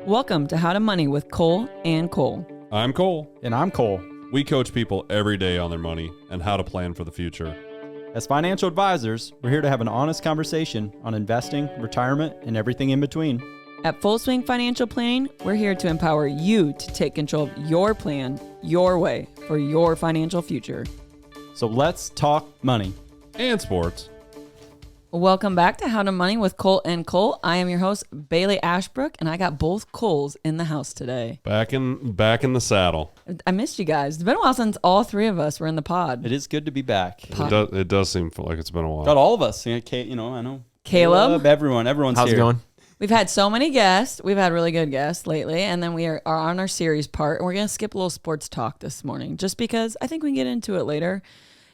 Welcome to How to Money with Kole and Kole. I'm Kole. And I'm Kole. We coach people every day on their money and how to plan for the future. As financial advisors, we're here to have an honest conversation on investing, retirement, and everything in between. At Full Swing Financial Planning, we're here to empower you to take control of your plan, your way, for your financial future. So let's talk money. And sports. Welcome back to How to Money with Kole and Kole. I am your host, Baileigh Ashbrook, and I got both Koles in the house today. Back in the saddle. I missed you guys. It's been a while since all three of us were in the pod. It is good to be back. It does seem like it's been a while. Got all of us. I know. Caleb. Everyone's How's here. it going? We've had so many guests. We've had really good guests lately, and then we are on our series part, and we're going to skip a little sports talk this morning just because I think we can get into it later.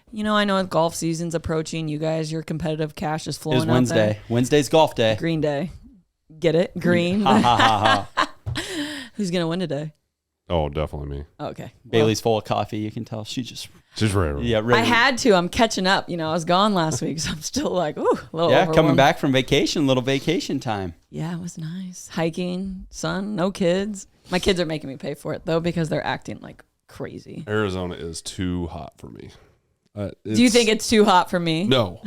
You know, I know golf season's approaching. You guys, your competitive cash is flowing. It's Wednesday. Out there. Wednesday's golf day. Green day. Get it? Green. Ha ha ha ha. Who's going to win today? Oh, definitely me. Okay. Bailey's full of coffee. You can tell she's ready. Yeah, ready. I had to. I'm catching up. You know, I was gone last week, so I'm still like, ooh, a little overwhelmed. coming back from vacation, little vacation time. Yeah, it was nice. Hiking, sun, no kids. My kids are making me pay for it, though, because they're acting like crazy. Arizona is too hot for me. Do you think it's too hot for me? No.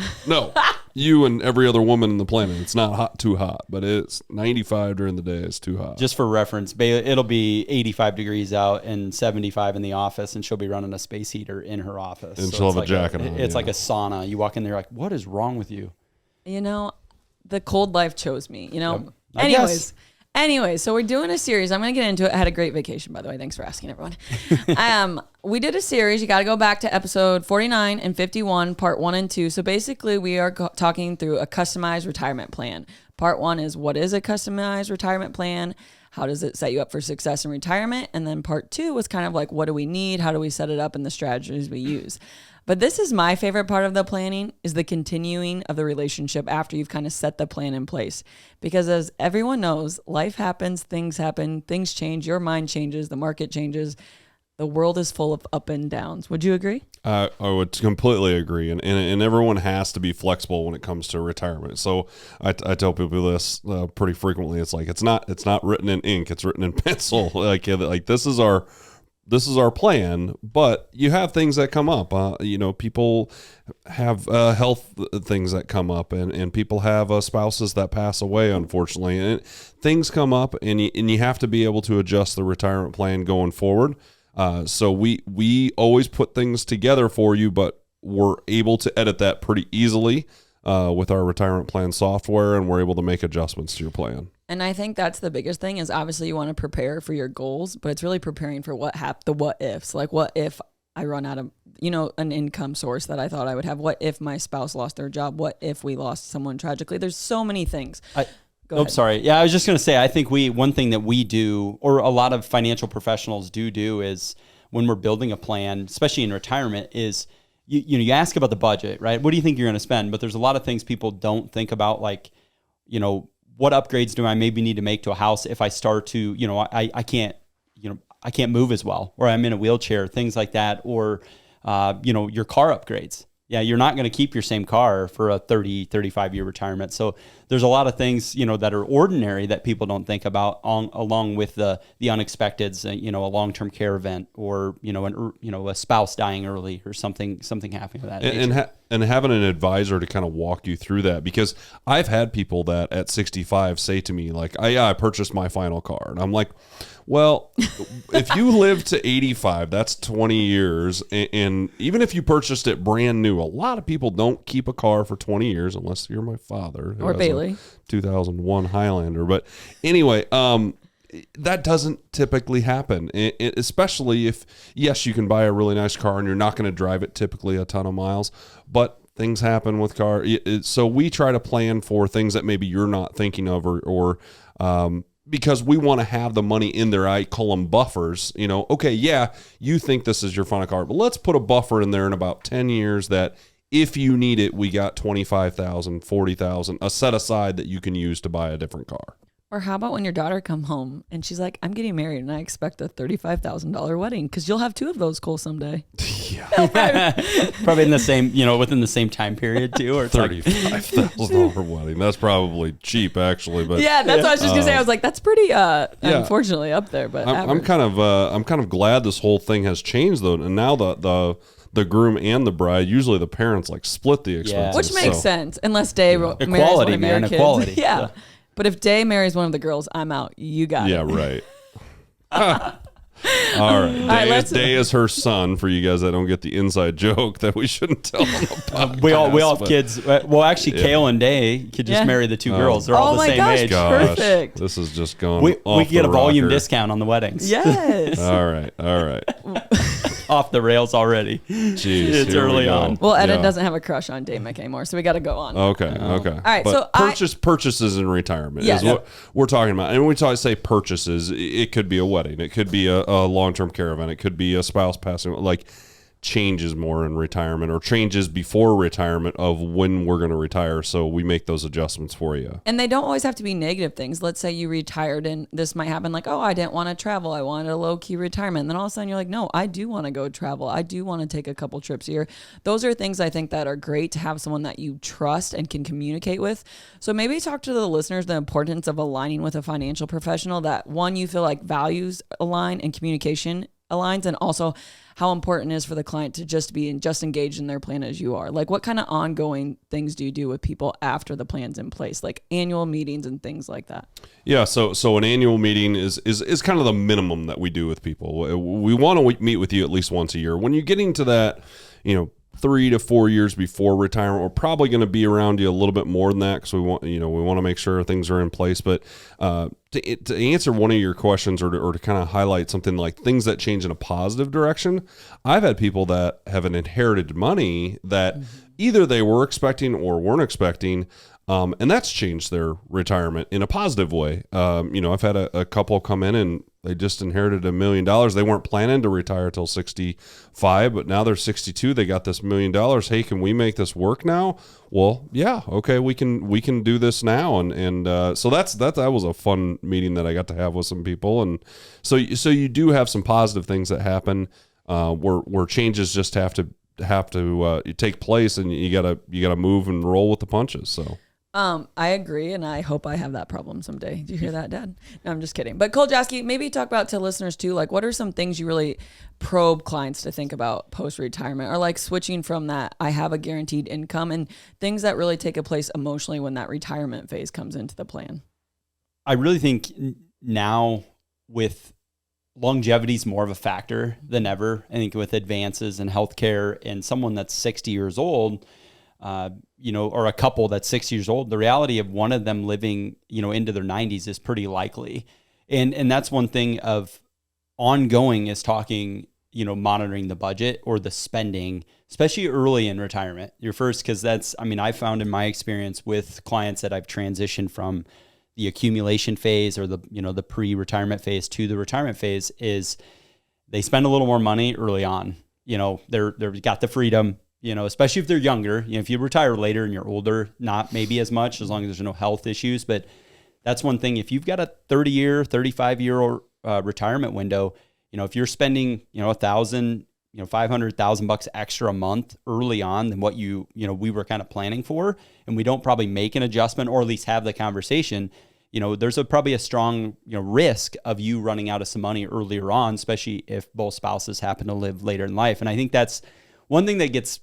You and every other woman on the planet. It's not too hot, but it's 95 during the day. It's too hot. Just for reference, it'll be 85 degrees out and 75 in the office, and she'll be running a space heater in her office. And she'll have a jacket on. It's like a sauna. You walk in there like, what is wrong with you? You know, the cold life chose me, you know. Yep. Anyways, so we're doing a series. I'm going to get into it. I had a great vacation, by the way. Thanks for asking, everyone. We did a series. You got to go back to episode 49 and 51, part 1 and 2. So basically, we are talking through a customized retirement plan. Part 1 is, what is a customized retirement plan? How does it set you up for success in retirement? And then part 2 was kind of like, what do we need? How do we set it up, and the strategies we use? But this is my favorite part of the planning, is the continuing of the relationship after you've kind of set the plan in place. Because as everyone knows, life happens, things happen, things change, your mind changes, the market changes. The world is full of up and downs. Would you agree? I would completely agree, and everyone has to be flexible when it comes to retirement. So I tell people this pretty frequently. It's like it's not written in ink; it's written in pencil. like this is our plan, but you have things that come up. People have health things that come up, and people have spouses that pass away, unfortunately. And things come up, and you have to be able to adjust the retirement plan going forward. So we always put things together for you, but we're able to edit that pretty easily with our retirement plan software, and we're able to make adjustments to your plan. And I think that's the biggest thing, is obviously you want to prepare for your goals, but it's really preparing for the what ifs. Like, what if I run out of, an income source that I thought I would have? What if my spouse lost their job? What if we lost someone tragically? There's so many things. Go ahead. Sorry. Yeah, I was just going to say, I think one thing that we do, or a lot of financial professionals do is when we're building a plan, especially in retirement, is you ask about the budget, right? What do you think you're going to spend? But there's a lot of things people don't think about, like, what upgrades do I maybe need to make to a house if I start to, I can't move as well, or I'm in a wheelchair, things like that, or, your car upgrades. Yeah, you're not going to keep your same car for a 30, 35-year retirement. So there's a lot of things, that are ordinary that people don't think about along with the unexpecteds, a long-term care event, or, a spouse dying early, or something happening with that. And having an advisor to kind of walk you through that, because I've had people that at 65 say to me, like, I purchased my final car. And I'm like, well, if you live to 85, that's 20 years. And even if you purchased it brand new, a lot of people don't keep a car for 20 years, unless you're my father. Or Baileigh. 2001 Highlander. But anyway, that doesn't typically happen, especially if, yes, you can buy a really nice car and you're not going to drive it typically a ton of miles, but things happen with car. So we try to plan for things that maybe you're not thinking of, or because we want to have the money in there. I call them buffers. Okay, yeah, you think this is your final car, but let's put a buffer in there in about 10 years that if you need it, we got $25,000, $40,000, a set aside that you can use to buy a different car. Or how about when your daughter come home and she's like, I'm getting married and I expect a $35,000 wedding because you'll have 2 of those, Cole, someday. Yeah. Probably in the same, within the same time period too, or it's $35,000 wedding. That's probably cheap, actually. But yeah, that's what I was just gonna say. I was like, that's pretty, unfortunately, up there. But I'm kind of glad this whole thing has changed though, and now the groom and the bride, usually the parents like split the expenses, which makes sense unless Day marries equality, one of man, your kids. equality. Yeah. But if Day marries one of the girls, I'm out. You got it. Yeah, right. All right. Day is her son. For you guys that don't get the inside joke that we shouldn't tell them about. We all have kids. Well, actually, Kale and Day could just marry the 2 girls. They're all the same age. Gosh, perfect. This is just going. We get a volume discount on the weddings. Yes. All right. Off the rails already. Jeez, it's early on. Well, Eden doesn't have a crush on Day Mick anymore, so we got to go on. Okay. All right. But purchases in retirement is what we're talking about. And when we say purchases, it could be a wedding, it could be a long-term care event, it could be a spouse passing, like changes more in retirement or changes before retirement of when we're going to retire. So we make those adjustments for you. And they don't always have to be negative things. Let's say you retired and this might happen like, oh, I didn't want to travel. I wanted a low key retirement. And then all of a sudden you're like, no, I do want to go travel. I do want to take a couple trips a year. Those are things I think that are great to have someone that you trust and can communicate with. So maybe talk to the listeners the importance of aligning with a financial professional that one, you feel like values align and communication aligns, and also how important it is for the client to just be just engaged in their plan as you are. Like what kind of ongoing things do you do with people after the plan's in place, like annual meetings and things like that? Yeah, so an annual meeting is kind of the minimum that we do with people. We want to meet with you at least once a year. When you're getting to that, 3 to 4 years before retirement, we're probably going to be around you a little bit more than that because we want to make sure things are in place. But to answer one of your questions or to kind of highlight something like things that change in a positive direction, I've had people that have an inherited money that either they were expecting or weren't expecting. And that's changed their retirement in a positive way. I've had a couple come in and they just inherited $1 million. They weren't planning to retire till 65, but now they're 62. They got this $1 million. Hey, can we make this work now? Well, yeah, okay, we can do this now. And so that was a fun meeting that I got to have with some people. And so you do have some positive things that happen where changes just have to take place, and you gotta move and roll with the punches. So. I agree, and I hope I have that problem someday. Do you hear that, Dad? No, I'm just kidding. But Cole Jasky, maybe talk about to listeners too, like what are some things you really probe clients to think about post-retirement, or like switching from that I have a guaranteed income and things that really take a place emotionally when that retirement phase comes into the plan? I really think now with longevity is more of a factor than ever. I think with advances in healthcare and someone that's 60 years old, or a couple that's 60 years old, the reality of one of them living, into their 90s is pretty likely. And that's one thing of ongoing is talking, monitoring the budget or the spending, especially early in retirement. Because I found in my experience with clients that I've transitioned from the accumulation phase or the pre-retirement phase to the retirement phase is they spend a little more money early on. They've got the freedom. Especially if they're younger. If you retire later and you're older, not maybe as much, as long as there's no health issues. But that's one thing. If you've got a 30-year, 35-year retirement window, if you're spending, $1,000, $500,000 extra a month early on than what we were kind of planning for, and we don't probably make an adjustment or at least have the conversation, there's probably a strong, risk of you running out of some money earlier on, especially if both spouses happen to live later in life. And I think that's one thing that gets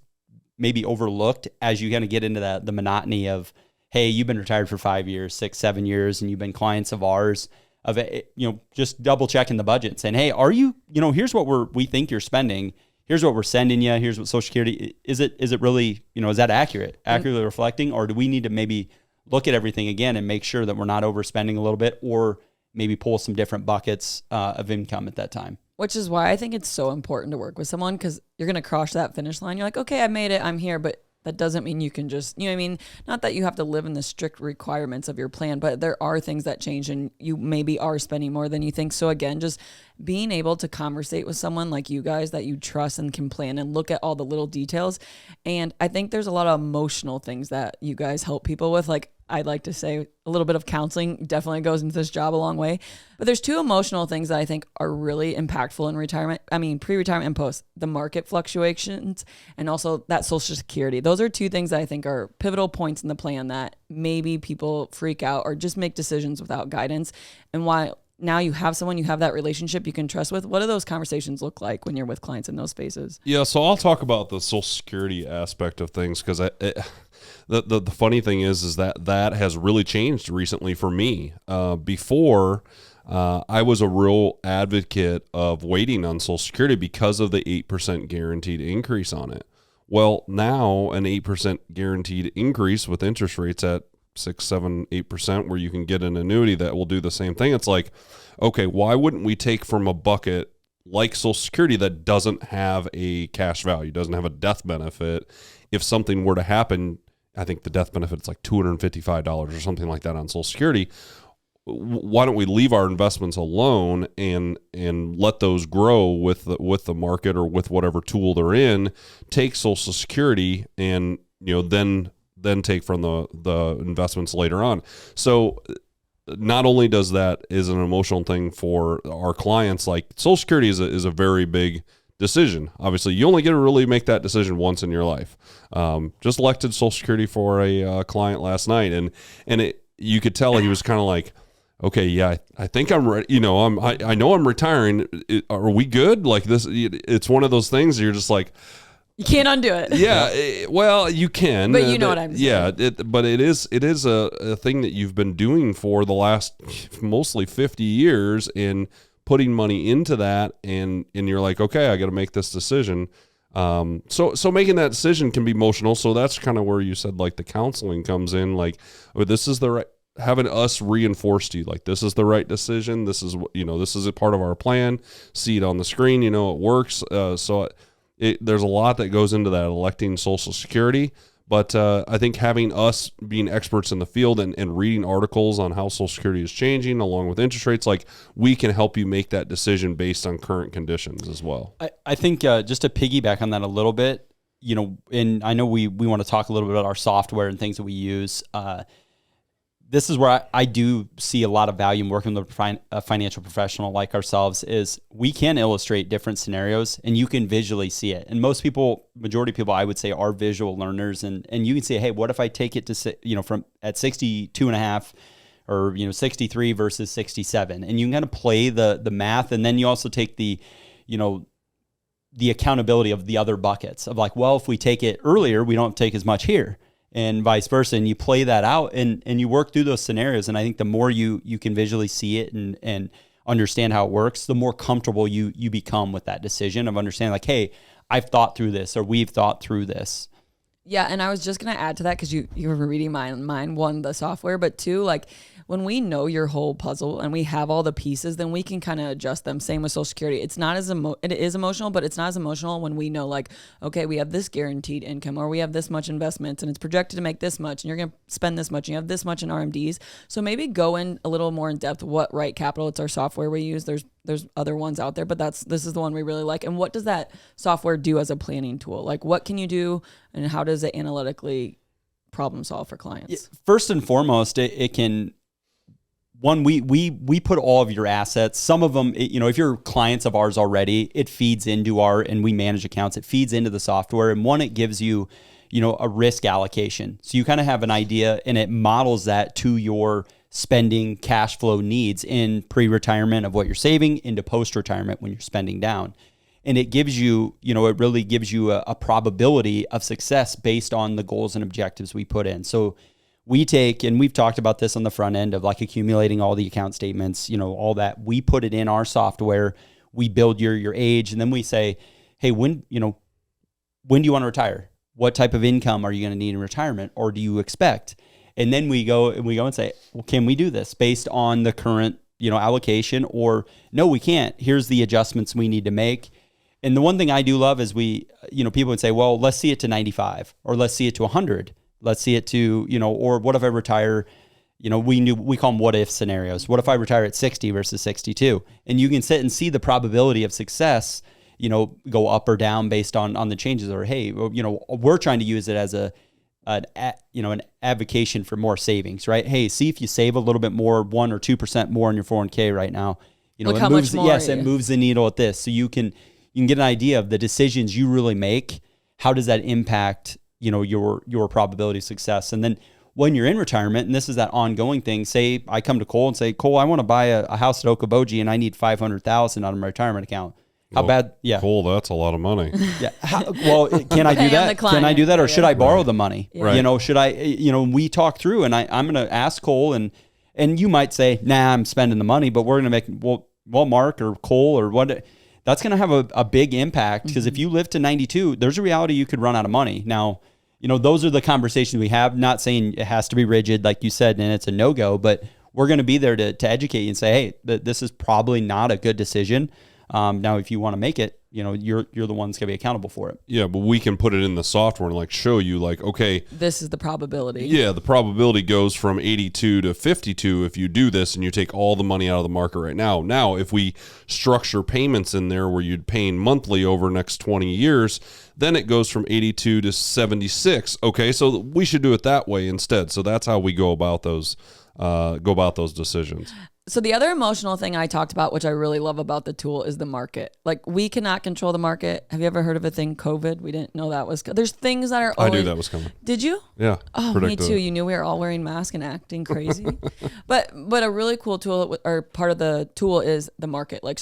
maybe overlooked as you kind of get into the monotony of, hey, you've been retired for 5 years, 6, 7 years, and you've been clients of ours, of just double checking the budget and saying, hey, are you, here's what we think you're spending, here's what we're sending you, here's what Social Security, is it really, is that accurately reflecting, or do we need to maybe look at everything again and make sure that we're not overspending a little bit, or maybe pull some different buckets of income at that time? Which is why I think it's so important to work with someone, because you're going to cross that finish line. You're like, okay, I made it, I'm here, but that doesn't mean you can just, not that you have to live in the strict requirements of your plan, but there are things that change and you maybe are spending more than you think. So again, just being able to conversate with someone like you guys that you trust and can plan and look at all the little details. And I think there's a lot of emotional things that you guys help people with. Like, I'd like to say a little bit of counseling definitely goes into this job a long way. But there's two emotional things that I think are really impactful in retirement. I mean, pre-retirement and post, the market fluctuations and also that Social Security. Those are two things that I think are pivotal points in the plan that maybe people freak out or just make decisions without guidance. And why now you have someone, you have that relationship you can trust with. What do those conversations look like when you're with clients in those spaces? Yeah, so I'll talk about the Social Security aspect of things because the funny thing is that has really changed recently for me. Before, I was a real advocate of waiting on Social Security because of the 8% guaranteed increase on it. Well, now an 8% guaranteed increase with interest rates at 6, 7, 8%, where you can get an annuity that will do the same thing. It's like, okay, why wouldn't we take from a bucket like Social Security that doesn't have a cash value, doesn't have a death benefit? If something were to happen, I think the death benefit is like $255 or something like that on Social Security. Why don't we leave our investments alone and let those grow with the market or with whatever tool they're in? Take Social Security and then take from the investments later on. So not only is an emotional thing for our clients, like Social Security is a very big decision. Obviously, you only get to really make that decision once in your life. Just elected Social Security for a client last night, and you could tell he was kind of like, okay, yeah, I think I'm ready. I know I'm retiring. Are we good? Like this, it's one of those things you're just like, you can't undo it. Yeah, well, you can. But you know what I'm saying. Yeah, but it is a thing that you've been doing for the last mostly 50 years and putting money into that, and you're like, okay, I got to make this decision. So making that decision can be emotional. So that's kind of where you said like the counseling comes in. Like, oh, this is the right, having us reinforce to you, like this is the right decision. This is this is a part of our plan. See it on the screen. It works. There's a lot that goes into that electing Social Security, but I think having us being experts in the field and reading articles on how Social Security is changing along with interest rates, like we can help you make that decision based on current conditions as well. I think just to piggyback on that a little bit, and I know we want to talk a little bit about our software and things that we use. This is where I do see a lot of value in working with a financial professional like ourselves is we can illustrate different scenarios and you can visually see it. And majority of people, I would say, are visual learners. And you can say, hey, what if I take it to, from at 62 and a half or, 63 versus 67? And you can kind of play the math. And then you also take the accountability of the other buckets of like, well, if we take it earlier, we don't take as much here. And vice versa, and you play that out and you work through those scenarios. And I think the more you can visually see it and understand how it works, the more comfortable you become with that decision of understanding like, hey, I've thought through this or we've thought through this. Yeah, and I was just going to add to that because you were reading mine, one, the software, but two, like when we know your whole puzzle and we have all the pieces, then we can kind of adjust them. Same with Social Security. It's not as it is emotional, but it's not as emotional when we know like, okay, we have this guaranteed income or we have this much investments and it's projected to make this much and you're going to spend this much and you have this much in RMDs. So maybe go in a little more in depth what Right Capital, it's our software we use. There's other ones out there, but this is the one we really like. And what does that software do as a planning tool? Like what can you do and how does it analytically problem solve for clients? First and foremost, it can, one, we put all of your assets, some of them, if you're clients of ours already, it feeds into and we manage accounts, it feeds into the software. And one, it gives you, a risk allocation. So you kind of have an idea and it models that to your spending cash flow needs in pre-retirement of what you're saving into post-retirement when you're spending down. And it gives you, it really gives you a probability of success based on the goals and objectives we put in. So we take, and we've talked about this on the front end of like accumulating all the account statements, all that. We put it in our software. We build your age, and then we say, hey, when do you want to retire? What type of income are you going to need in retirement, or do you expect? And then we go and say, well, can we do this based on the current, allocation, or no, we can't. Here's the adjustments we need to make. And the one thing I do love is people would say, well, let's see it to 95 or let's see it to 100. Let's see it to, or what if I retire, we call them what if scenarios. What if I retire at 60 versus 62? And you can sit and see the probability of success, go up or down based on the changes or, hey, we're trying to use it as a an advocation for more savings, right? Hey, see if you save a little bit more, 1 or 2% more in your 401k right now. Look how much more. Yes, it moves the needle at this. So you can get an idea of the decisions you really make. How does that impact, your probability of success? And then when you're in retirement, and this is that ongoing thing, say I come to Kole and say, Kole, I want to buy a house at Okoboji and I need $500,000 out of my retirement account. How bad? Yeah. Cool. That's a lot of money. Yeah. Can I do that? Can I do that? Or should I borrow the money? Yeah. Right. Should I, we talk through and I'm going to ask Kole and you might say, nah, I'm spending the money, but we're going to make, well, Mark or Kole or what, that's going to have a big impact because if you live to 92, there's a reality you could run out of money. Now, those are the conversations we have, not saying it has to be rigid, like you said, and it's a no-go, but we're going to be there to educate you and say, hey, this is probably not a good decision. Now, if you want to make it, you're the ones going to be accountable for it. Yeah, but we can put it in the software and show you okay, this is the probability. Yeah, the probability goes from 82 to 52 if you do this and you take all the money out of the market right now. Now, if we structure payments in there where you'd paying monthly over the next 20 years, then it goes from 82 to 76. Okay, so we should do it that way instead. So that's how we go about those decisions. So the other emotional thing I talked about, which I really love about the tool, is the market. We cannot control the market. Have you ever heard of a thing, COVID? We didn't know that was. There's things that are always. I knew that was coming. Did you? Yeah. Oh, me too. You knew we were all wearing masks and acting crazy. but a really cool tool, or part of the tool, is the market. Like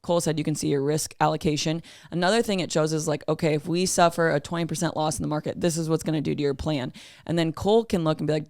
Kole said, you can see your risk allocation. Another thing it shows is okay, if we suffer a 20% loss in the market, this is what's going to do to your plan. And then Kole can look and be like,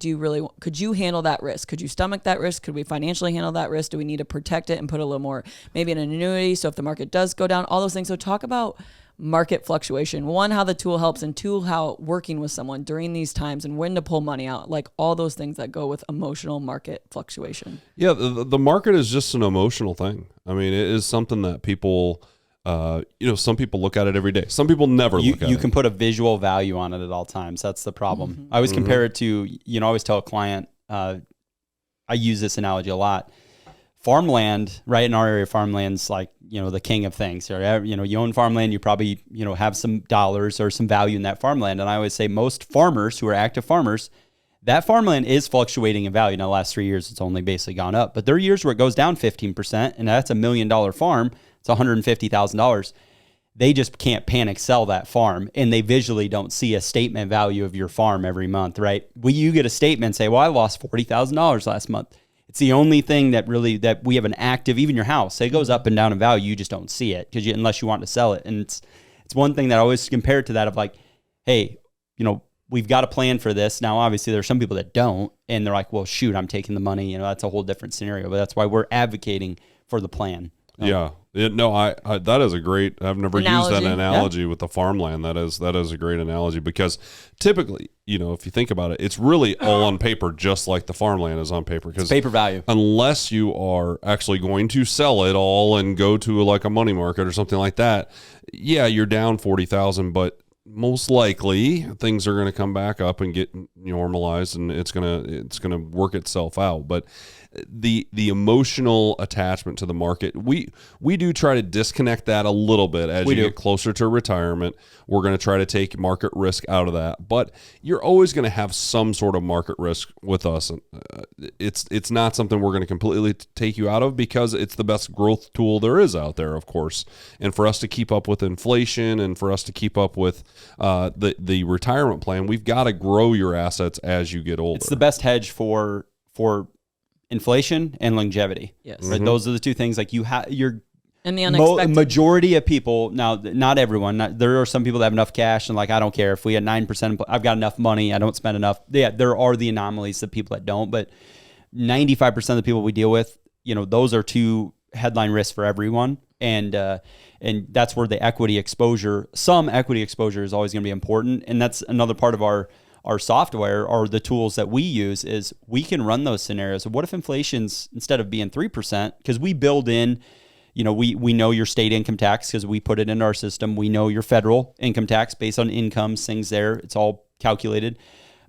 could you handle that risk? Could you stomach that risk? Could we financially handle that risk? Do we need to protect it and put a little more, maybe an annuity? So if the market does go down, all those things. So talk about market fluctuation. 1, how the tool helps, and 2, how working with someone during these times and when to pull money out, all those things that go with emotional market fluctuation. Yeah, the market is just an emotional thing. I mean, it is something that people, some people look at it every day. Some people never look at it. You can put a visual value on it at all times. That's the problem. I always compare it to, I always tell a client, I use this analogy a lot. Farmland, right? In our area, farmland's the king of things. You own farmland, you probably, have some dollars or some value in that farmland. And I always say most farmers who are active farmers, that farmland is fluctuating in value. Now, the last 3 years, it's only basically gone up. But there are years where it goes down 15%, and that's $1 million farm. It's $150,000. They just can't panic sell that farm, and they visually don't see a statement value of your farm every month, right? You get a statement and say, well, I lost $40,000 last month. It's the only thing that we have an active, even your house, it goes up and down in value. You just don't see it unless you want to sell it. And it's one thing that I always compare it to that of hey, we've got a plan for this. Now, obviously there's some people that don't, and they're like, well, shoot, I'm taking the money. That's a whole different scenario, but that's why we're advocating for the plan. Yeah. I that is a great, I've never used that analogy with the farmland. That is a great analogy because typically, if you think about it, it's really all on paper, just like the farmland is on paper. Because paper value. Unless you are actually going to sell it all and go to a money market or something like that, yeah, you're down 40,000, but most likely things are going to come back up and get normalized, and it's going to work itself out. But the emotional attachment to the market, we do try to disconnect that a little bit as you get closer to retirement. We're going to try to take market risk out of that, but you're always going to have some sort of market risk with us. It's not something we're going to completely take you out of because it's the best growth tool there is out there, of course. And for us to keep up with inflation and for us to keep up with the retirement plan, we've got to grow your assets as you get older. It's the best hedge for inflation and longevity. Yes. Right? Mm-hmm. Those are the two things. And the unexpected. Majority of people, now, not everyone, there are some people that have enough cash and I don't care if we had 9%, I've got enough money, I don't spend enough. Yeah, there are the anomalies of people that don't, but 95% of the people we deal with, those are two headline risks for everyone. And that's where the equity exposure, some equity exposure is always going to be important. And that's another part of our software or the tools that we use is we can run those scenarios. What if inflation's, instead of being 3%, because we build in, we know your state income tax because we put it into our system. We know your federal income tax based on incomes, things there. It's all calculated.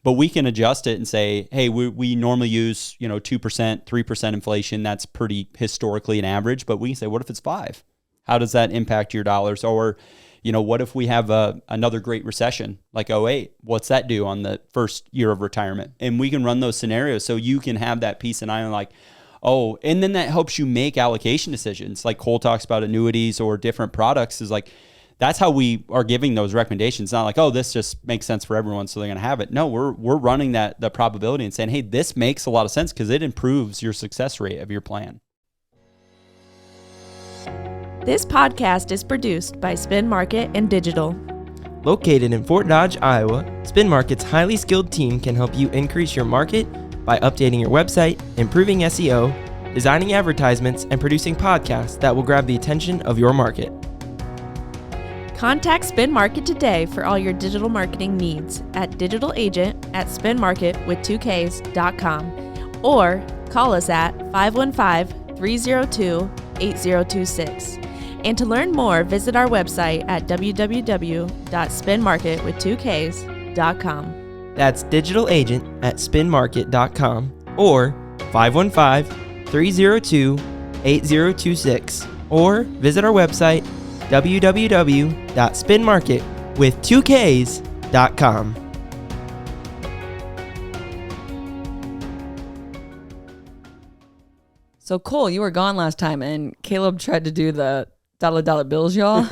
But we can adjust it and say, hey, we normally use 2%, 3% inflation. That's pretty historically an average. But we can say, what if it's 5%? How does that impact your dollars? Or what if we have another great recession like '08? What's that do on the first year of retirement? And we can run those scenarios so you can have that peace of mind, like, oh, and then that helps you make allocation decisions. Like Kole talks about annuities or different products, is like, that's how we are giving those recommendations. Not like, oh, this just makes sense for everyone, so they're going to have it. No, we're running the probability and saying, hey, this makes a lot of sense because it improves your success rate of your plan. This podcast is produced by Spin Market and Digital. Located in Fort Dodge, Iowa, Spin Market's highly skilled team can help you increase your market by updating your website, improving SEO, designing advertisements, and producing podcasts that will grab the attention of your market. Contact Spin Market today for all your digital marketing needs at digitalagent@spinmarketwith2ks.com or call us at 515-302-8026. And to learn more, visit our website at www.spinmarketwith2ks.com. That's digitalagent@spinmarket.com or 515-302-8026 or visit our website www.spinmarketwith2ks.com. So Kole, you were gone last time, and Caleb tried to do the dollar bills, y'all.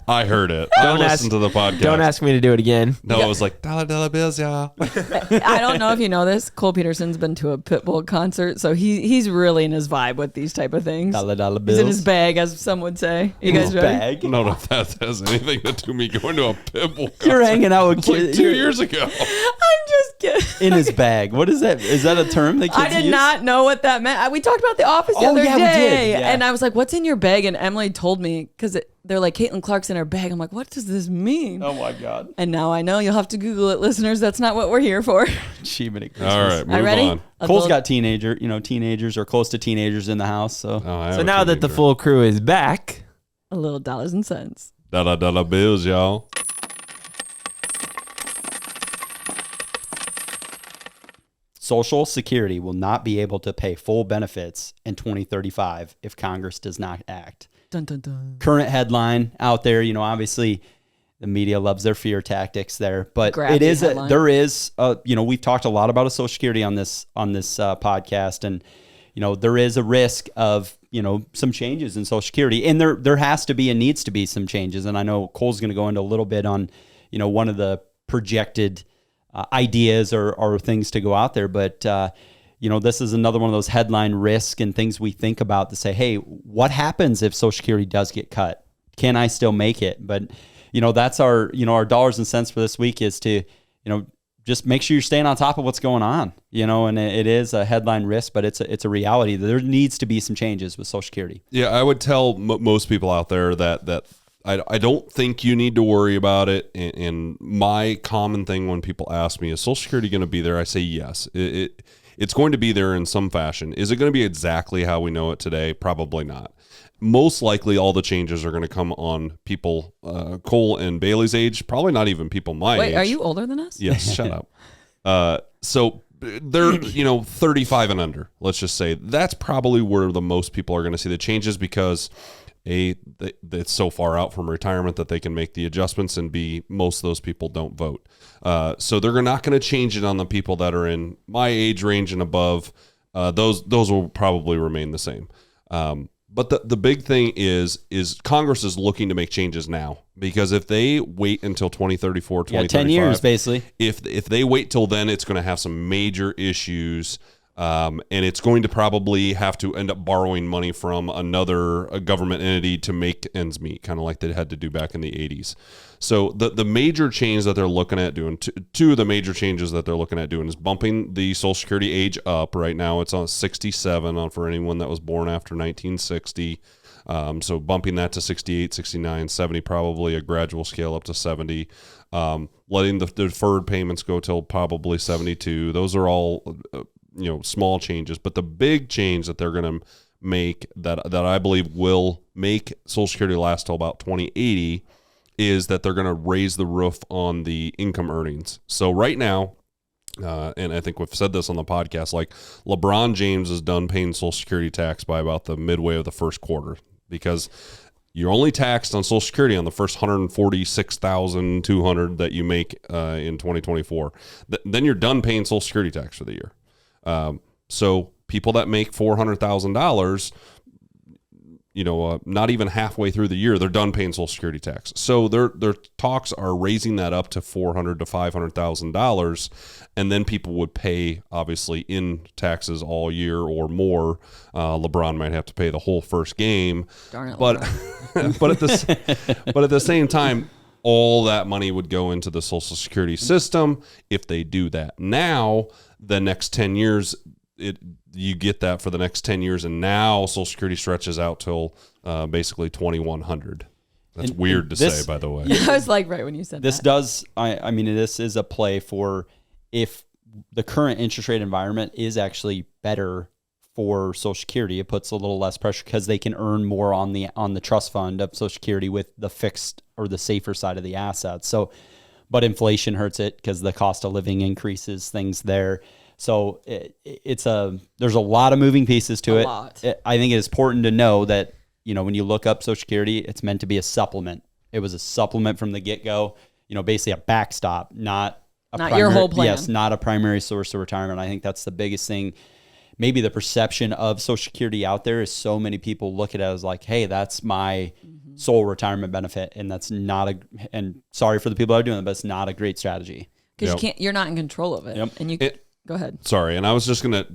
I heard it. I listened to the podcast. Don't ask me to do it again. No, it was like dollar bills, y'all. I don't know if you know this. Cole Peterson's been to a Pitbull concert, so he's really in his vibe with these type of things. Dollar bills. He's in his bag, as some would say. You guys ready? Bag. I don't know if that has anything to do with me going to a Pitbull concert. You're hanging out with It's like kids 2 years ago. I'm just kidding. in his bag. What is that? Is that a term that kids I did use? not know what that meant. We talked about The Office the Oh, other yeah, we did. day, Yeah. and I was like, "What's in your bag?" And Emily told me because they're like, Caitlin Clark's in her bag. I'm like, "What does this mean?" Oh my God. And now I know. You'll have to Google it, listeners. That's not what we're here for. Achievement at Christmas. All right, move ready? on. Cole's got teenagers or close to teenagers in the house. So Oh, I have So a now that the teenager. full crew is back, a little dollars and cents. Dollar bills, y'all. Social Security will not be able to pay full benefits in 2035 if Congress does not act. Dun dun dun. Current headline out there, obviously the media loves their fear tactics there, but Grabby it is headline. we've talked a lot about Social Security on this podcast, and there is a risk of some changes in Social Security, and there has to be and needs to be some changes. And I know Cole's going to go into a little bit on one of the projected ideas or things to go out there, but this is another one of those headline risks and things we think about to say, hey, what happens if Social Security does get cut? Can I still make it? But that's our dollars and cents for this week is to just make sure you're staying on top of what's going on. And it is a headline risk, but it's a reality. There needs to be some changes with Social Security. Yeah, I would tell most people out there that I don't think you need to worry about it. And my common thing when people ask me, is Social Security going to be there? I say yes. It's going to be there in some fashion. Is it going to be exactly how we know it today? Probably not. Most likely all the changes are going to come on people Kole and Baileigh's age, probably not even people my age. Wait, are you older than us? Yes, shut up. So they're 35 and under, let's just say. That's probably where the most people are going to see the changes because it's so far out from retirement that they can make the adjustments, and B, most of those people don't vote. So they're not going to change it on the people that are in my age range and above. Those will probably remain the same. But the big thing is Congress is looking to make changes now, because if they wait until 2034, 2035, 10 years basically. If they wait till then, it's going to have some major issues. And it's going to probably have to end up borrowing money from a government entity to make ends meet, kind of like they had to do back in the 80s. So the major change that they're looking at doing, two of the major changes that they're looking at doing is bumping the Social Security age up. Right now it's on 67 for anyone that was born after 1960. So bumping that to 68, 69, 70, probably a gradual scale up to 70. Letting the deferred payments go till probably 72. Those are all small changes, but the big change that they're going to make that I believe will make Social Security last till about 2080 is that they're going to raise the roof on the income earnings. So right now, and I think we've said this on the podcast, like LeBron James is done paying Social Security tax by about the midway of the first quarter, because you're only taxed on Social Security on the first $146,200 that you make in 2024. Then you're done paying Social Security tax for the year. So people that make $400,000, not even halfway through the year, they're done paying Social Security tax. So their talks are raising that up to $400,000 to $500,000, and then people would pay obviously in taxes all year or more. LeBron might have to pay the whole first game, Darn it, but but at the same time, all that money would go into the Social Security system. If they do that now, the next 10 years, you get that for the next 10 years, and now Social Security stretches out till basically 2100. That's weird to say, by the way. I was like, right when you said this that. This is a play for if the current interest rate environment is actually better for Social Security. It puts a little less pressure because they can earn more on the trust fund of Social Security with the fixed or the safer side of the assets. So, but inflation hurts it because the cost of living increases things there. So there's a lot of moving pieces to it. I think it is important to know that, when you look up Social Security, it's meant to be a supplement. It was a supplement from the get-go, basically a backstop, not your whole plan. Yes, not a primary source of retirement. I think that's the biggest thing. Maybe the perception of Social Security out there is so many people look at it as like, hey, that's my sole retirement benefit. And that's not and sorry for the people that are doing it, but it's not a great strategy. Because you're not in control of it. Yep. And go ahead. Sorry, and I was just gonna.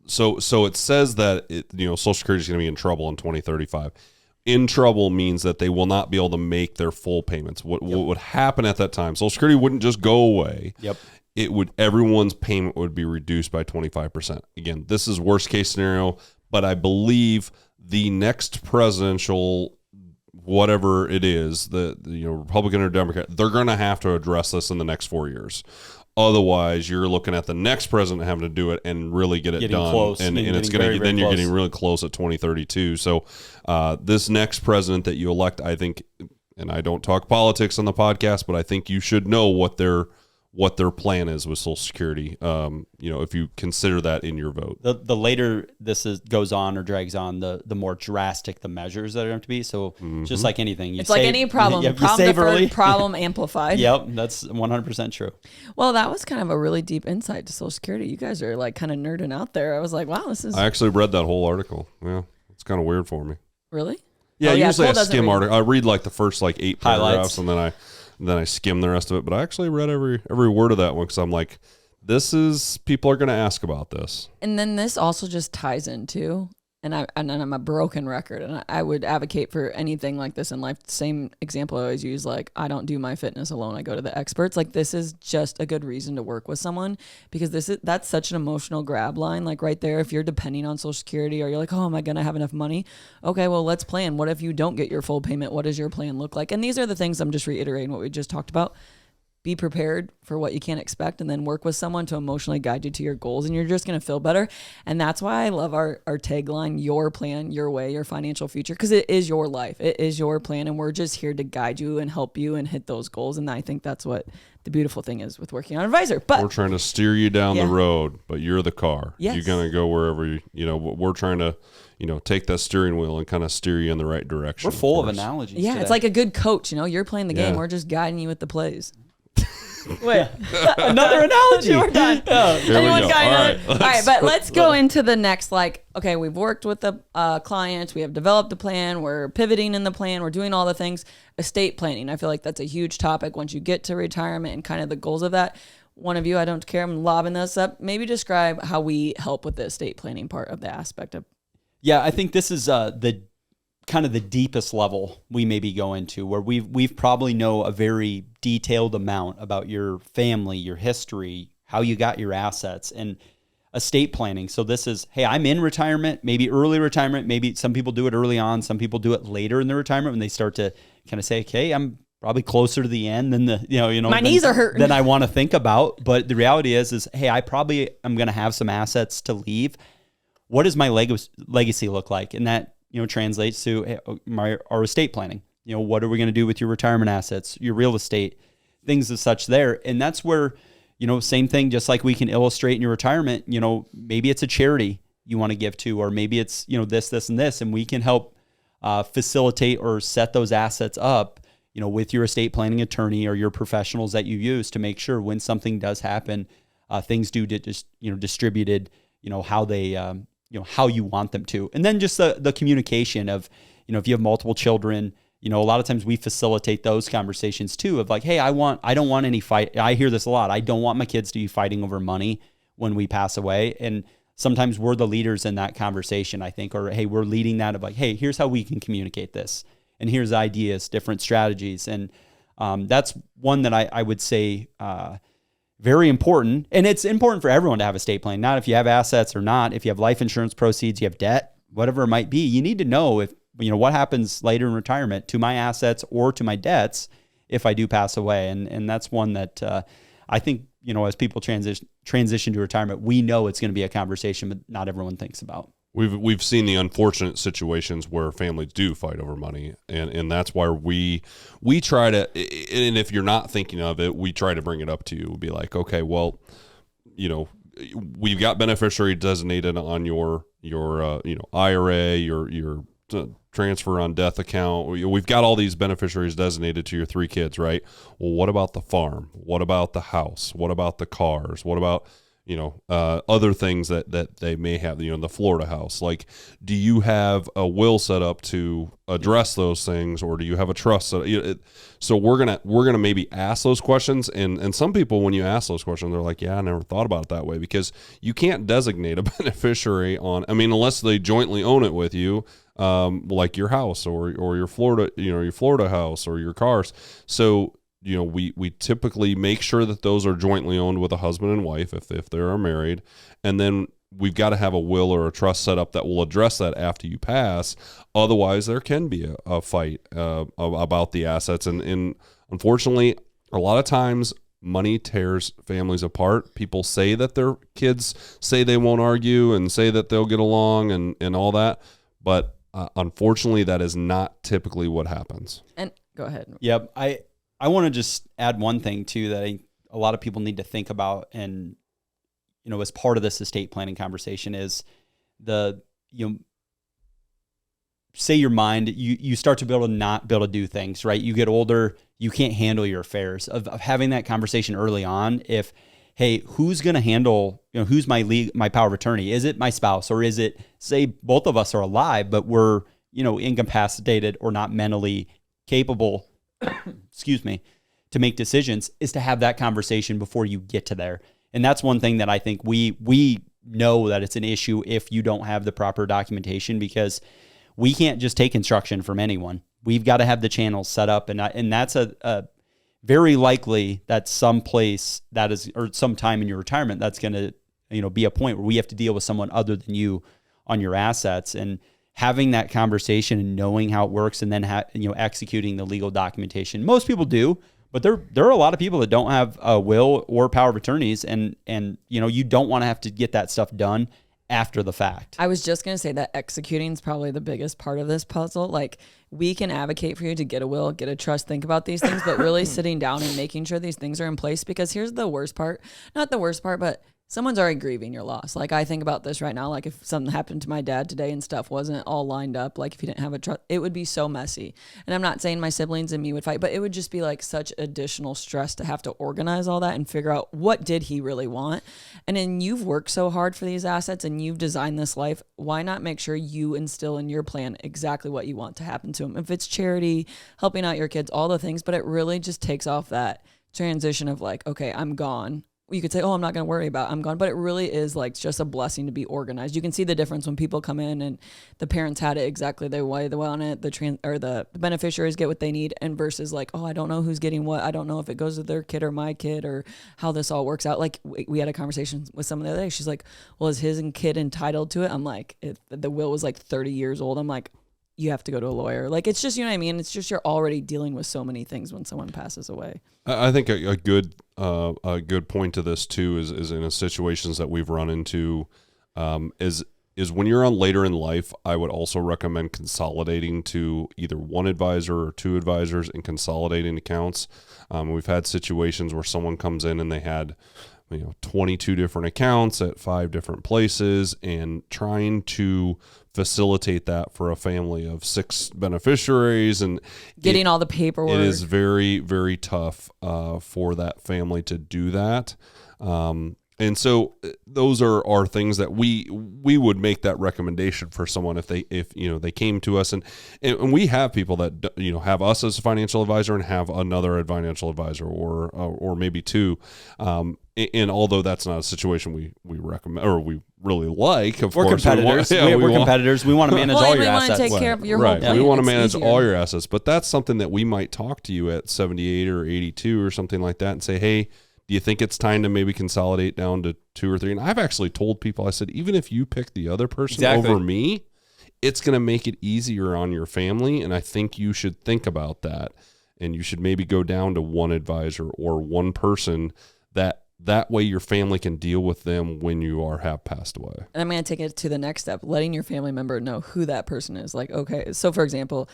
So it says that Social Security is going to be in trouble in 2035. In trouble means that they will not be able to make their full payments. What would happen at that time? Social Security wouldn't just go away. Yep. Everyone's payment would be reduced by 25%. Again, this is worst case scenario, but I believe the next presidential, whatever it is, the Republican or Democrat, they're going to have to address this in the next 4 years. Otherwise, you're looking at the next president having to do it and really get it done. Close, and it's going to then you're getting really close at 2032. So this next president that you elect, I think, and I don't talk politics on the podcast, but I think you should know what their plan is with Social Security. If you consider that in your vote. The later this goes on or drags on, the more drastic the measures that are going to be. So just like anything, it's like any problem. Problem deferred, problem amplified. Yep, that's 100% true. Well, that was kind of a really deep insight to Social Security. You guys are like kind of nerding out there. I was like, wow, this is. I actually read that whole article. Yeah, it's kind of weird for me. Really? Yeah, usually I skim article. I read like the first 8 paragraphs, highlights, and then I skim the rest of it. But I actually read every word of that one because I'm like, people are going to ask about this. And then this also just ties into, and I'm a broken record, and I would advocate for anything like this in life. Same example I always use, like, I don't do my fitness alone. I go to the experts. Like, this is just a good reason to work with someone because that's such an emotional grab line. Like right there, if you're depending on Social Security or you're like, oh, am I going to have enough money? Okay, well, let's plan. What if you don't get your full payment? What does your plan look like? And these are the things I'm just reiterating what we just talked about. Be prepared for what you can't expect and then work with someone to emotionally guide you to your goals, and you're just going to feel better. And that's why I love our tagline, your plan, your way, your financial future, because it is your life. It is your plan, and we're just here to guide you and help you and hit those goals. And I think that's what the beautiful thing is with working on an advisor. But we're trying to steer you down the road, but you're the car. Yes. You're going to go wherever we're trying to take that steering wheel and kind of steer you in the right direction. We're full of analogies. Yeah, today. It's like a good coach. You're playing the game. We're just guiding you with the plays. Wait, another analogy. We're done. Anyone's got All right, but let's go into the next. Okay, we've worked with the clients. We have developed a plan. We're pivoting in the plan. We're doing all the things. Estate planning. I feel like that's a huge topic once you get to retirement and kind of the goals of that. One of you, I don't care, I'm lobbing this up. Maybe describe how we help with the estate planning part of the aspect of. Yeah, I think this is the kind of the deepest level we maybe go into, where we've probably know a very detailed amount about your family, your history, how you got your assets, and estate planning. So this is, hey, I'm in retirement, maybe early retirement. Maybe some people do it early on. Some people do it later in their retirement when they start to kind of say, okay, I'm probably closer to the end than my knees are hurting than I want to think about. But the reality is, hey, I probably am going to have some assets to leave. What does my legacy look like? And that translates to our estate planning. What are we going to do with your retirement assets, your real estate, things as such there. And that's where, same thing, just like we can illustrate in your retirement, maybe it's a charity you want to give to, or maybe it's, this, and this, and we can help facilitate or set those assets up, with your estate planning attorney or your professionals that you use to make sure when something does happen, things do get just, distributed, how they, how you want them to. And then just the communication of, if you have multiple children, a lot of times we facilitate those conversations too of like, hey, I don't want any fight. I hear this a lot. I don't want my kids to be fighting over money when we pass away. And sometimes we're the leaders in that conversation, I think, or hey, we're leading that of like, hey, here's how we can communicate this. And here's ideas, different strategies. And that's one that I would say very important. And it's important for everyone to have a estate plan, not if you have assets or not. If you have life insurance proceeds, you have debt, whatever it might be, you need to know if, what happens later in retirement to my assets or to my debts if I do pass away. And that's one that I think, as people transition to retirement, we know it's going to be a conversation, but not everyone thinks about. We've seen the unfortunate situations where families do fight over money, and that's why we try to. And if you're not thinking of it, we try to bring it up to you. We'll be like, okay, well, we've got beneficiary designated on your IRA, your transfer on death account. We've got all these beneficiaries designated to your 3 kids, right? Well, what about the farm? What about the house? What about the cars? What about other things that they may have, the Florida house? Like, do you have a will set up to address those things, or do you have a trust? So we're gonna maybe ask those questions, and some people, when you ask those questions, they're like, yeah, I never thought about it that way, because you can't designate a beneficiary unless they jointly own it with you, like your house or your Florida house or your cars. So we typically make sure that those are jointly owned with a husband and wife if they are married. And then we've got to have a will or a trust set up that will address that after you pass. Otherwise, there can be a fight about the assets. And unfortunately, a lot of times money tears families apart. People say that their kids say they won't argue and say that they'll get along and all that. But unfortunately, that is not typically what happens. And go ahead. Yep. I want to just add one thing too that a lot of people need to think about, and as part of this estate planning conversation is say your mind, you start to be able to do things, right? You get older, you can't handle your affairs. Of having that conversation early on, if, hey, who's going to handle, who's my power of attorney? Is it my spouse, or is it, say both of us are alive, but we're, incapacitated or not mentally capable excuse me, to make decisions, is to have that conversation before you get to there. And that's one thing that I think we know that it's an issue if you don't have the proper documentation, because we can't just take instruction from anyone. We've got to have the channels set up, and that's a very likely that some place that is, or some time in your retirement, that's going to be a point where we have to deal with someone other than you on your assets. And having that conversation and knowing how it works, and then executing the legal documentation. Most people do, but there are a lot of people that don't have a will or power of attorneys, and you don't want to have to get that stuff done after the fact. I was just going to say that executing is probably the biggest part of this puzzle. Like, we can advocate for you to get a will, get a trust, think about these things, but really sitting down and making sure these things are in place, because here's the worst part, not the worst part, but someone's already grieving your loss. Like, I think about this right now. Like, if something happened to my dad today and stuff wasn't all lined up, like if he didn't have a trust, it would be so messy. And I'm not saying my siblings and me would fight, but it would just be like such additional stress to have to organize all that and figure out what did he really want. And then you've worked so hard for these assets and you've designed this life. Why not make sure you instill in your plan exactly what you want to happen to him? If it's charity, helping out your kids, all the things, but it really just takes off that transition of like, okay, I'm gone. You could say, oh, I'm not going to worry about it, I'm gone. But it really is like just a blessing to be organized. You can see the difference when people come in and the parents had it exactly the way they want it, the beneficiaries get what they need, and versus like, oh, I don't know who's getting what. I don't know if it goes to their kid or my kid or how this all works out. Like, we had a conversation with someone the other day. She's like, well, is his kid entitled to it? I'm like, if the will was like 30 years old. I'm like, you have to go to a lawyer. Like, it's just, you know what I mean? It's just, you're already dealing with so many things when someone passes away. I think a good point to this too is in situations that we've run into, is when you're on later in life, I would also recommend consolidating to either one advisor or two advisors and consolidating accounts. We've had situations where someone comes in and they had 22 different accounts at 5 different places, and trying to facilitate that for a family of 6 beneficiaries, and getting all the paperwork. It is very, very tough for that family to do that. And so those are things that we would make that recommendation for someone if they came to us, and we have people that have us as a financial advisor and have another financial advisor or maybe 2. And although that's not a situation we recommend or we really like, of course, competitors. We're competitors. We want to manage all your we assets. want to take care of your whole plan. We want to It's manage easier. all your assets, but that's something that we might talk to you at 78 or 82 or something like that and say, hey, do you think it's time to maybe consolidate down to 2 or 3? And I've actually told people, I said, even if you pick the other person over me, it's going to make it easier on your family. And I think you should think about that. And you should maybe go down to one advisor or one person that way your family can deal with them when you have passed away. And I'm going to take it to the next step, letting your family member know who that person is. Like, okay, so for example,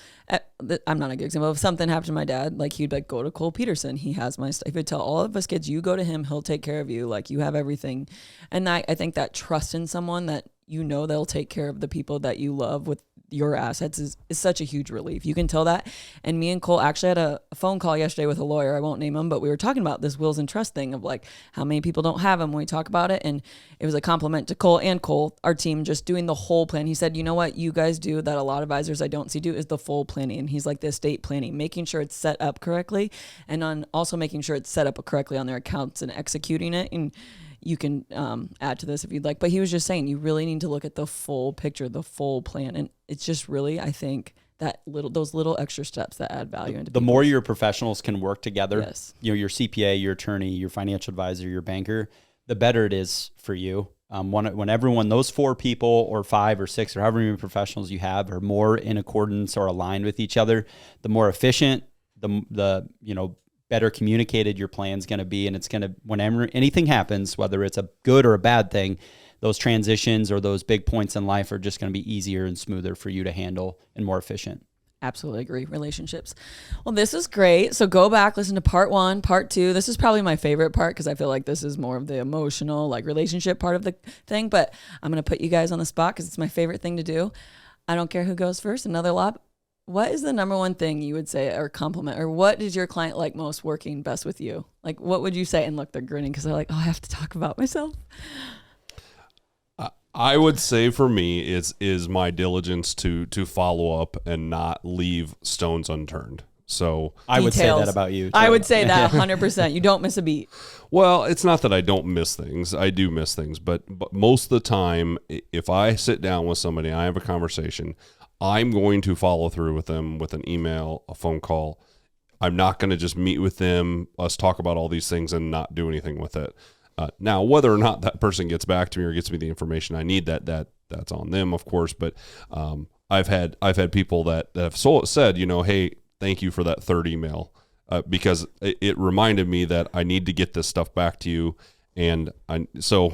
I'm not a good example. If something happened to my dad, like he'd like, go to Kole Peterson. He has my stuff. He would tell all of us kids, you go to him, he'll take care of you. Like you have everything. And I think that trust in someone that they'll take care of the people that you love with your assets is such a huge relief. You can tell that. And me and Kole actually had a phone call yesterday with a lawyer. I won't name him, but we were talking about this wills and trust thing of like how many people don't have them when we talk about it. And it was a compliment to Kole, our team, just doing the whole plan. He said, you know what you guys do that a lot of advisors I don't see do is the full planning. And he's like the estate planning, making sure it's set up correctly and on also making sure it's set up correctly on their accounts and executing it. And you can add to this if you'd like. But he was just saying you really need to look at the full picture, the full plan. And it's just really, I think, those little extra steps that add value into the more your professionals can work together, yes. Your CPA, your attorney, your financial advisor, your banker, the better it is for you. When everyone, those 4 people or 5 or 6 or however many professionals you have are more in accordance or aligned with each other, the more efficient, the better communicated your plan's going to be. And it's going to, whenever anything happens, whether it's a good or a bad thing, those transitions or those big points in life are just going to be easier and smoother for you to handle and more efficient. Absolutely agree. Relationships. Well, this is great. So go back, listen to part 1, part 2. This is probably my favorite part because I feel like this is more of the emotional, like relationship part of the thing. But I'm going to put you guys on the spot because it's my favorite thing to do. I don't care who goes first. Another lob. What is the number one thing you would say or compliment, or what does your client like most working best with you? Like, what would you say? And look, they're grinning because they're like, oh, I have to talk about myself. I would say for me is my diligence to follow up and not leave stones unturned. So I would say that about you too. I would say that 100%. You don't miss a beat. Well, it's not that I don't miss things. I do miss things, but most of the time, if I sit down with somebody, I have a conversation, I'm going to follow through with them with an email, a phone call. I'm not going to just meet with them, us talk about all these things and not do anything with it. Now, whether or not that person gets back to me or gets me the information I need, that's on them, of course. But I've had people that have said, hey, thank you for that 3rd email because it reminded me that I need to get this stuff back to you. And so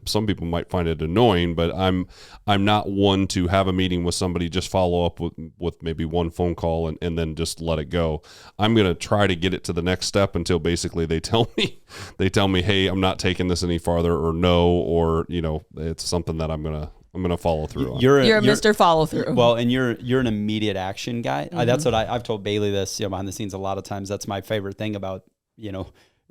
some people might find it annoying, but I'm not one to have a meeting with somebody, just follow up with maybe one phone call and then just let it go. I'm going to try to get it to the next step until basically they tell me, hey, I'm not taking this any farther, or no, or it's something that I'm gonna follow through on. You're a Mr. Follow Through. Well, and you're an immediate action guy. That's what I've told Baileigh this, behind the scenes a lot of times. That's my favorite thing about,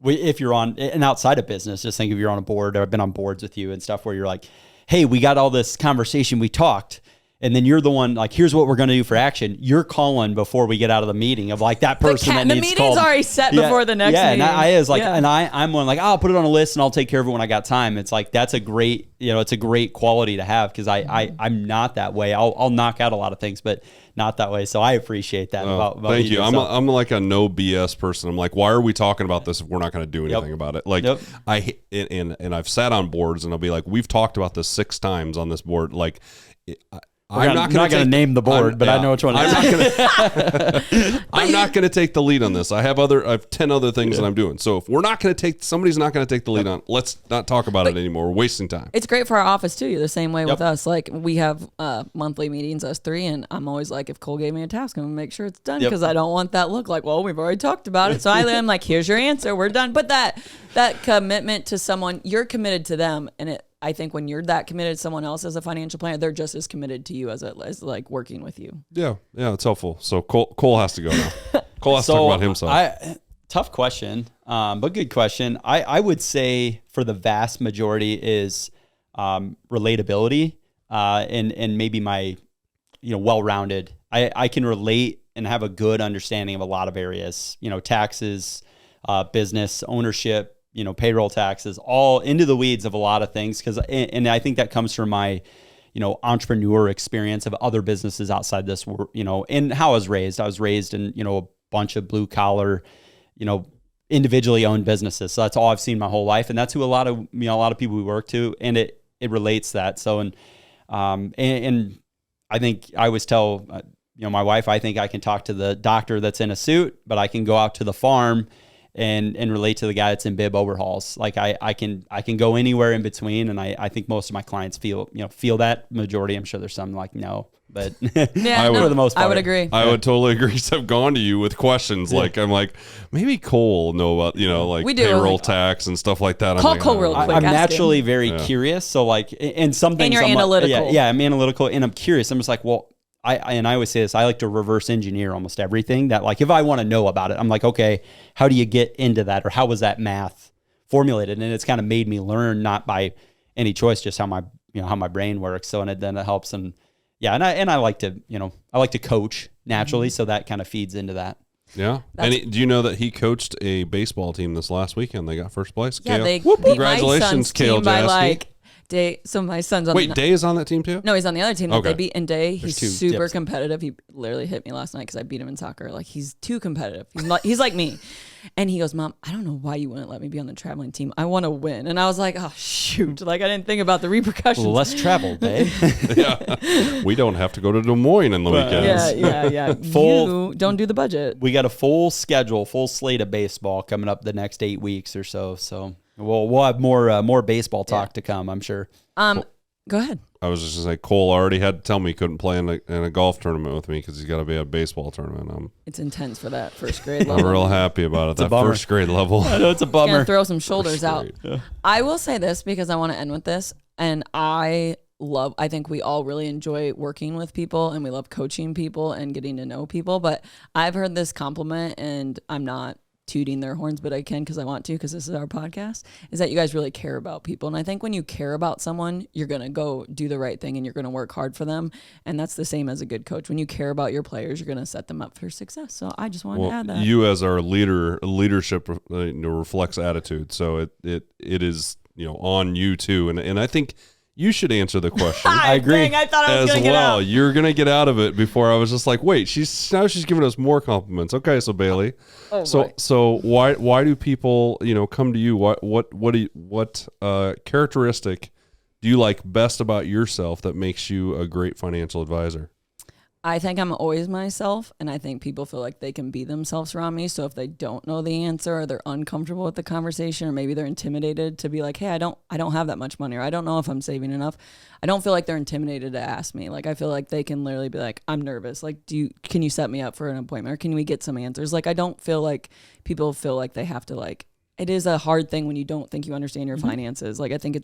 if you're on and outside of business, just think if you're on a board, or I've been on boards with you and stuff where you're like, hey, we got all this conversation, we talked. And then you're the one like, here's what we're going to do for action. You're calling before we get out of the meeting of like that person that needs called. The meeting's already set before the next meeting. And I was like, and I'm one like, I'll put it on a list and I'll take care of it when I got time. It's like, that's a great, it's a great quality to have because I'm not that way. I'll knock out a lot of things, but not that way. So I appreciate that. About thank you. I'm like a no BS person. I'm like, why are we talking about this if we're not going to do anything about it? Like and I've sat on boards and I'll be like, we've talked about this 6 times on this board. Like I'm not going to name the board, but I know which one. I'm not going to take the lead on this. I have 10 other things that I'm doing. So if somebody's not going to take the lead on, let's not talk about it anymore. We're wasting time. It's great for our office too. The same way with us. Like we have monthly meetings, us three, and I'm always like, if Kole gave me a task, I'm gonna make sure it's done because I don't want that look like, well, we've already talked about it. So I'm like, here's your answer. We're done. But that commitment to someone, you're committed to them, and I think when you're that committed to someone else as a financial planner, they're just as committed to you as like working with you. Yeah, it's helpful. So Kole has to go now. Cole has to talk about himself. Tough question, but good question. I would say for the vast majority is relatability and maybe my well-rounded. I can relate and have a good understanding of a lot of areas. Taxes, business ownership. Payroll taxes, all into the weeds of a lot of things. And I think that comes from my, entrepreneur experience of other businesses outside this, and how I was raised. I was raised in, a bunch of blue collar, individually owned businesses. So that's all I've seen my whole life. And that's who a lot of people we work to, and it relates that. So, and I think I always tell, my wife, I think I can talk to the doctor that's in a suit, but I can go out to the farm and relate to the guy that's in bib overhauls. Like I can go anywhere in between. And I think most of my clients feel that. Majority, I'm sure there's some like, no, but for the most part. I would agree. I would totally agree. So I've gone to you with questions. Like, I'm like, maybe Kole know about, like we do, payroll tax and stuff like that. Call Kole real quick. I'm naturally very curious. So like, and some things. And you're analytical. Yeah, I'm analytical and I'm curious. I'm just like, well, I always say this, I like to reverse engineer almost everything that, like, if I want to know about it, I'm like, okay, how do you get into that? Or how was that math formulated? And it's kind of made me learn, not by any choice, just how my brain works. So, and then it helps. And yeah. And I like to coach naturally. So that kind of feeds into that. Yeah. And do you know that he coached a baseball team this last weekend? They got first place. Yeah. They Congratulations, Kale Jaski. Day, so my son's on. Wait, Day is on that team too? No, he's on the other team that they beat. And Day, There's he's super competitive. He literally hit me last night because I beat him in soccer. Like, he's too competitive. He's like me. And he goes, Mom, I don't know why you wouldn't let me be on the traveling team. I want to win. And I was like, oh shoot! Like, I didn't think about the repercussions. Well, less travel, Day. Yeah, we don't have to go to Des Moines in the weekends. Yeah. You don't do the budget. We got a full schedule, full slate of baseball coming up the next 8 weeks or so. So we'll have more baseball talk to come, I'm sure. Go ahead. I was just going to say, Kole already had to tell me he couldn't play in a golf tournament with me because he's got to be at a baseball tournament. It's intense for that first grade level. I'm real happy about it. That first grade level. I know it's a bummer. Gonna throw some shoulders out. Yeah. I will say this because I want to end with this, and I think we all really enjoy working with people, and we love coaching people and getting to know people. But I've heard this compliment, and I'm not tooting their horns, but I can because I want to, because this is our podcast, is that you guys really care about people. And I think when you care about someone, you're going to go do the right thing and you're going to work hard for them. And that's the same as a good coach. When you care about your players, you're going to set them up for success. So I just wanted to add that. You as our leadership reflects attitude. So it is, on you too. And I think you should answer the question. I agree. Dang, I thought I was going to get out. You're going to get out of it before I was just like, wait, she's giving us more compliments. Okay, so Baileigh. So why do people, come to you? What characteristic do you like best about yourself that makes you a great financial advisor? I think I'm always myself, and I think people feel like they can be themselves around me. So if they don't know the answer, or they're uncomfortable with the conversation, or maybe they're intimidated to be like, hey, I don't have that much money, or I don't know if I'm saving enough. I don't feel like they're intimidated to ask me. Like, I feel like they can literally be like, I'm nervous. Like, can you set me up for an appointment, or can we get some answers? Like, I don't feel like people feel like they have to, like, it is a hard thing when you don't think you understand your finances. Like, I think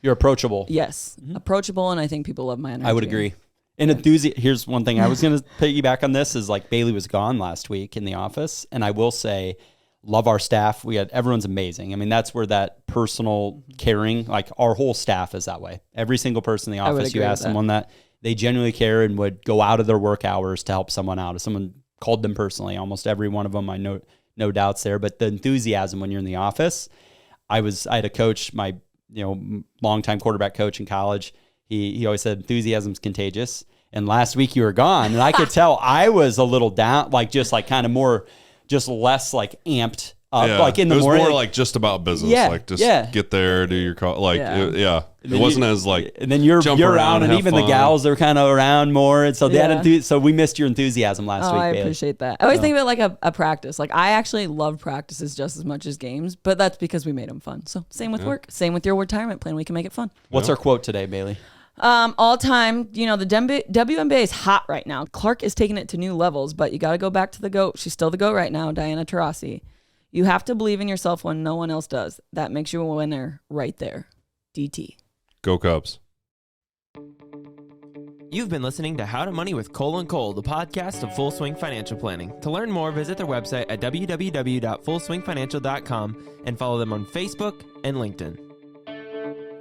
you're approachable. Yes. Approachable. And I think people love my energy. I would agree. And here's one thing I was going to piggyback on this is, like, Baileigh was gone last week in the office. And I will say, love our staff. Everyone's amazing. I mean, that's where that personal caring, like, our whole staff is that way. Every single person in the office, you ask someone that they genuinely care and would go out of their work hours to help someone out. If someone called them personally, almost every one of them, I know, no doubts there. But the enthusiasm when you're in the office, I had a coach, my longtime quarterback coach in college. He always said enthusiasm's contagious. And last week you were gone, and I could tell I was a little down, like, just like kind of more, just less like amped like in the it was morning. more like just about business. Yeah, Like just yeah. get there, do your call. Like Yeah. it wasn't as like. And then you're jump around, and have even the fun. gals are kind of around more. And so so we missed your enthusiasm last Oh, week, I Baileigh. appreciate that. I always think of it like a practice. Like I actually love practices just as much as games, but that's because we made them fun. So same with work, same with your retirement plan. We can make it fun. What's our quote today, Baileigh? All time, the WNBA is hot right now. Clark is taking it to new levels, but you got to go back to the GOAT. She's still the GOAT right now, Diana Taurasi. You have to believe in yourself when no one else does. That makes you a winner right there. DT. Go Cubs. You've been listening to How to Money with Kole and Kole, the podcast of Full Swing Financial Planning. To learn more, visit their website at www.fullswingfinancial.com and follow them on Facebook and LinkedIn.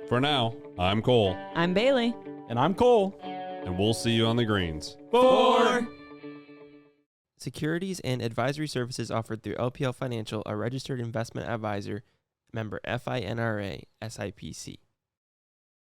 For now, I'm Kole, I'm Baileigh. And I'm Kole. and we'll see you on the greens. 4. Securities and advisory services offered through LPL Financial, a registered investment advisor, member FINRA, SIPC.